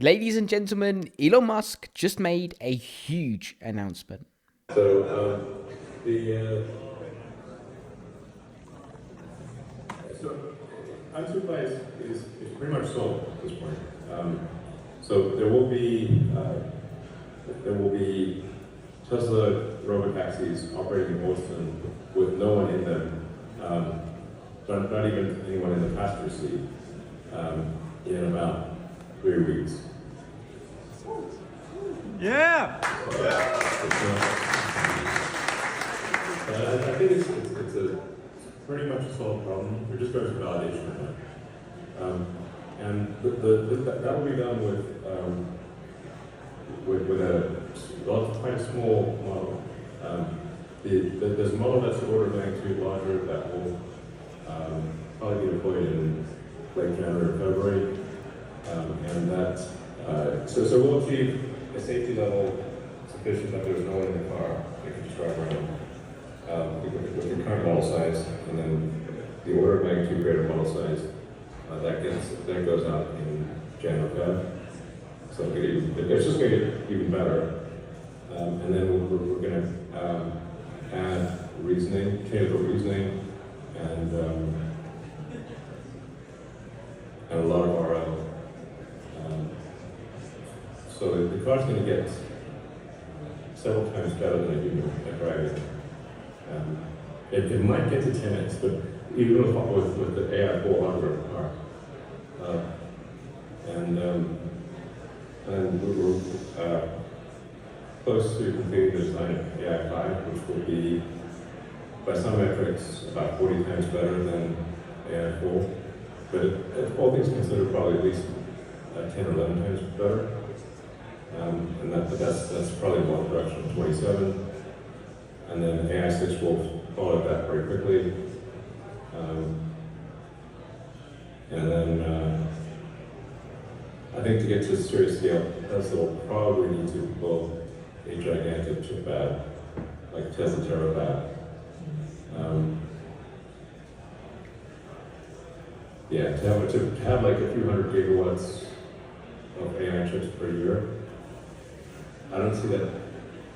Ladies and gentlemen, Elon Musk just made a huge announcement. So unsupervised is pretty much solved at this point. So there will be Tesla robotaxis operating in Boston with no one in them, not even anyone in the passenger seat, in about 3 weeks. Yeah. I think it's a pretty much a solved problem. We're just going through validation right now, and that will be done with quite a small model. There's a model that's the order of magnitude larger that will probably be deployed in late January or February, and that so we'll achieve a safety level sufficient that there's no one in the car that can just drive around with the current model size, and then the order of magnitude greater model size that goes out in January or Feb. So it's just going to get even better, and then we're going to add reasoning, changeable reasoning, and a lot of RL. So the car's going to get several times better than a human at driving. It might get to 10x, but even with the AI4 hardware car. And we're close to completing the design of AI5, which will be, by some metrics, about 40 times better than AI4. But all things considered, probably at least 10 or 11 times better. And that's probably one production of 27. And then AI6 will follow that very quickly. And then I think to get to serious scale, Tesla will probably need to build a gigantic chip fab, like Tesla Terafab. To have like a few hundred gigawatts of AI chips per year, I don't see that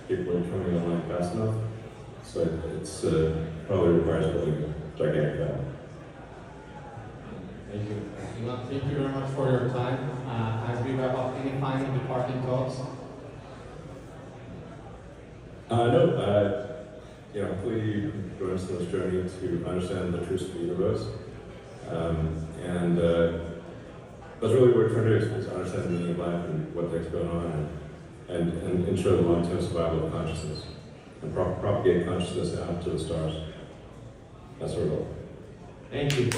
Bitcoin coming online fast enough. So it's probably requires building a gigantic fab. Thank you. Elon, thank you very much for your time. As we wrap up, any final departing thoughts? Hopefully you can join us on this journey to understand the truths of the universe. And that's really what we're trying to do, is understand the meaning of life and what things going on, and ensure the long-term survival of consciousness, and propagate consciousness out to the stars. That's our goal. Thank you.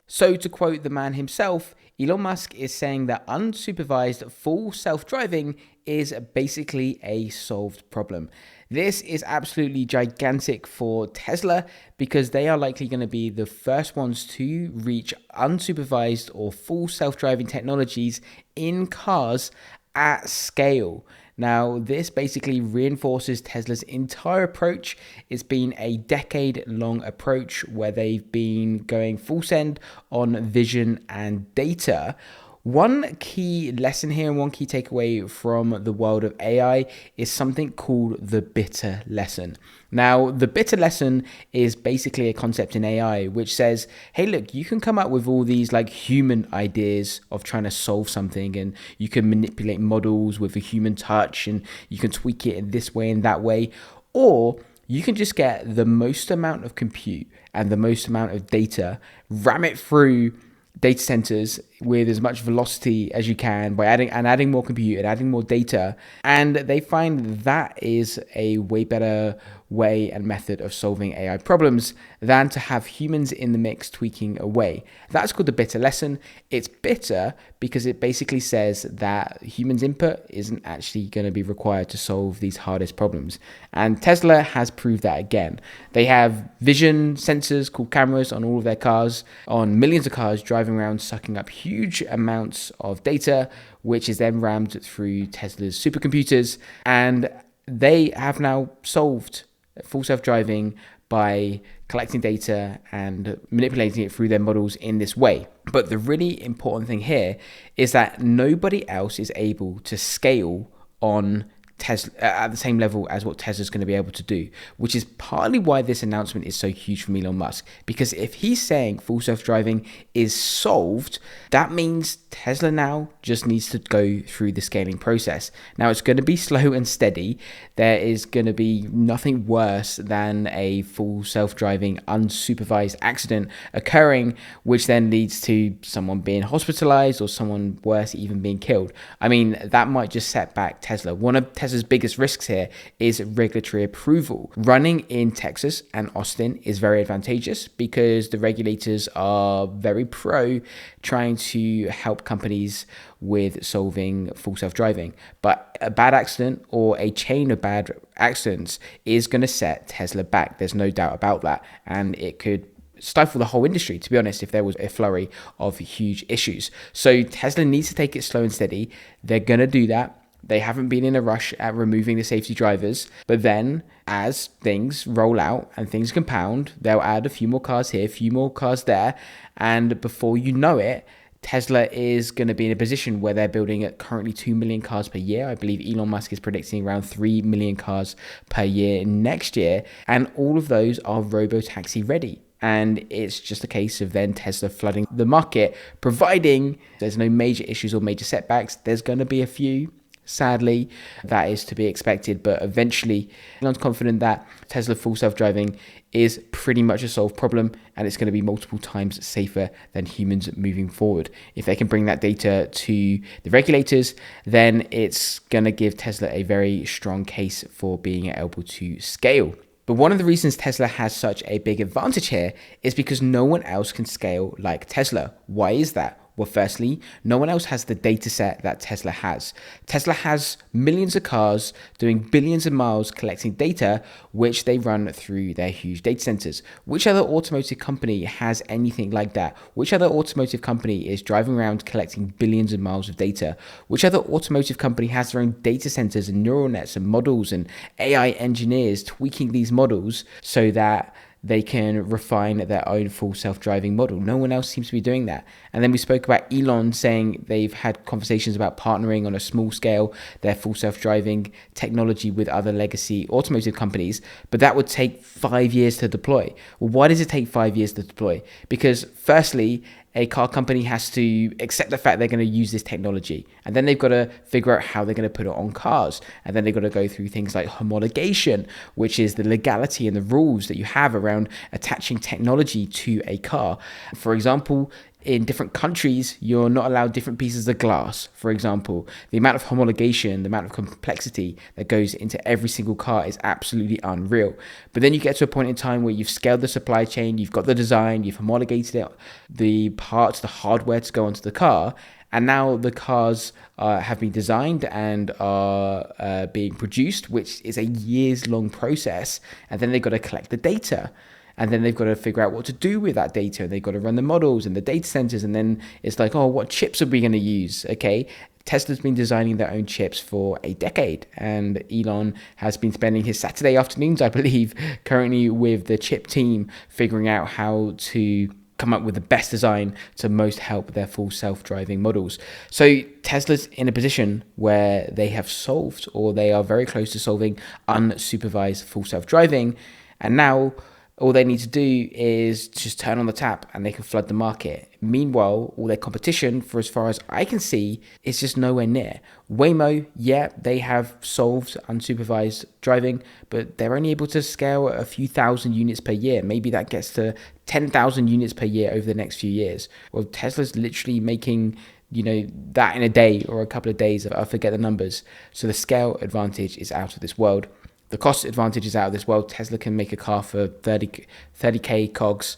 So to quote the man himself, Elon Musk is saying that unsupervised full self-driving is basically a solved problem. This is absolutely gigantic for Tesla because they are likely going to be the first ones to reach unsupervised or full self-driving technologies in cars at scale. Now, this basically reinforces Tesla's entire approach. It's been a decade-long approach where they've been going full send on vision and data. One key lesson here and one key takeaway from the world of AI is something called the bitter lesson. Now, the bitter lesson is basically a concept in AI which says, hey, look, you can come up with all these like human ideas of trying to solve something, and you can manipulate models with a human touch, and you can tweak it in this way and that way, or you can just get the most amount of compute and the most amount of data, ram it through data centers with as much velocity as you can by adding more compute and adding more data, and they find that is a way better way and method of solving AI problems than to have humans in the mix tweaking away. That's called the bitter lesson. It's bitter because it basically says that humans' input isn't actually going to be required to solve these hardest problems. And Tesla has proved that again. They have vision sensors called cameras on all of their cars, on millions of cars driving around, sucking up huge amounts of data, which is then rammed through Tesla's supercomputers. And they have now solved full self-driving by collecting data and manipulating it through their models in this way. But the really important thing here is that nobody else is able to scale on Tesla at the same level as what Tesla's going to be able to do, which is partly why this announcement is so huge from Elon Musk. Because if he's saying full self-driving is solved, that means Tesla now just needs to go through the scaling process. Now, it's going to be slow and steady. There is going to be nothing worse than a full self-driving unsupervised accident occurring, which then leads to someone being hospitalized or someone worse, even being killed. I mean, that might just set back Tesla. One of Tesla's biggest risks here is regulatory approval. Running in Texas and Austin is very advantageous because the regulators are very pro trying to help companies with solving full self-driving. But a bad accident or a chain of bad accidents is going to set Tesla back. There's no doubt about that. And it could stifle the whole industry, to be honest, if there was a flurry of huge issues. So Tesla needs to take it slow and steady. They're going to do that. They haven't been in a rush at removing the safety drivers, but then as things roll out and things compound, they'll add a few more cars here, a few more cars there, and before you know it, Tesla is going to be in a position where they're building at currently 2 million cars per year. I believe Elon Musk is predicting around 3 million cars per year next year, and all of those are robo-taxi ready. And it's just a case of then Tesla flooding the market, providing there's no major issues or major setbacks. There's going to be a few. Sadly, that is to be expected, but eventually Elon's confident that Tesla full self-driving is pretty much a solved problem and it's going to be multiple times safer than humans moving forward. If they can bring that data to the regulators, then it's going to give Tesla a very strong case for being able to scale. But one of the reasons Tesla has such a big advantage here is because no one else can scale like Tesla. Why is that? Well, firstly, no one else has the data set that Tesla has. Tesla has millions of cars doing billions of miles collecting data, which they run through their huge data centers. Which other automotive company has anything like that? Which other automotive company is driving around collecting billions of miles of data? Which other automotive company has their own data centers and neural nets and models and AI engineers tweaking these models so that they can refine their own full self-driving model? No one else seems to be doing that. And then we spoke about Elon saying they've had conversations about partnering on a small scale their full self-driving technology with other legacy automotive companies, but that would take 5 years to deploy. Well, why does it take 5 years to deploy? Because firstly, a car company has to accept the fact they're going to use this technology. And then they've got to figure out how they're going to put it on cars. And then they've got to go through things like homologation, which is the legality and the rules that you have around attaching technology to a car. For example, in different countries, you're not allowed different pieces of glass. For example, the amount of homologation, the amount of complexity that goes into every single car is absolutely unreal. But then you get to a point in time where you've scaled the supply chain, you've got the design, you've homologated it, the parts, the hardware to go onto the car, and now the cars have been designed and are being produced, which is a years-long process. And then they've got to collect the data. And then they've got to figure out what to do with that data. And they've got to run the models and the data centers. And then it's like, oh, what chips are we going to use? Okay. Tesla's been designing their own chips for a decade. And Elon has been spending his Saturday afternoons, I believe, currently with the chip team, figuring out how to come up with the best design to most help their full self-driving models. So Tesla's in a position where they have solved, or they are very close to solving, unsupervised full self-driving. And now all they need to do is just turn on the tap and they can flood the market. Meanwhile, all their competition, for as far as I can see, is just nowhere near. Waymo, yeah, they have solved unsupervised driving, but they're only able to scale a few thousand units per year. Maybe that gets to 10,000 units per year over the next few years. Well, Tesla's literally making that in a day or a couple of days. I forget the numbers. So the scale advantage is out of this world. The cost advantage is out of this world. Tesla can make a car for 30K COGS.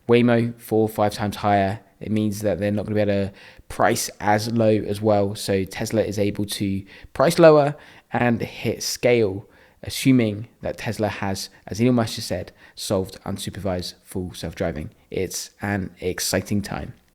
Waymo 4 or 5 times higher. It means that they're not going to be able to price as low as well. So Tesla is able to price lower and hit scale, assuming that Tesla has, as Elon Musk just said, solved unsupervised full self-driving. It's an exciting time.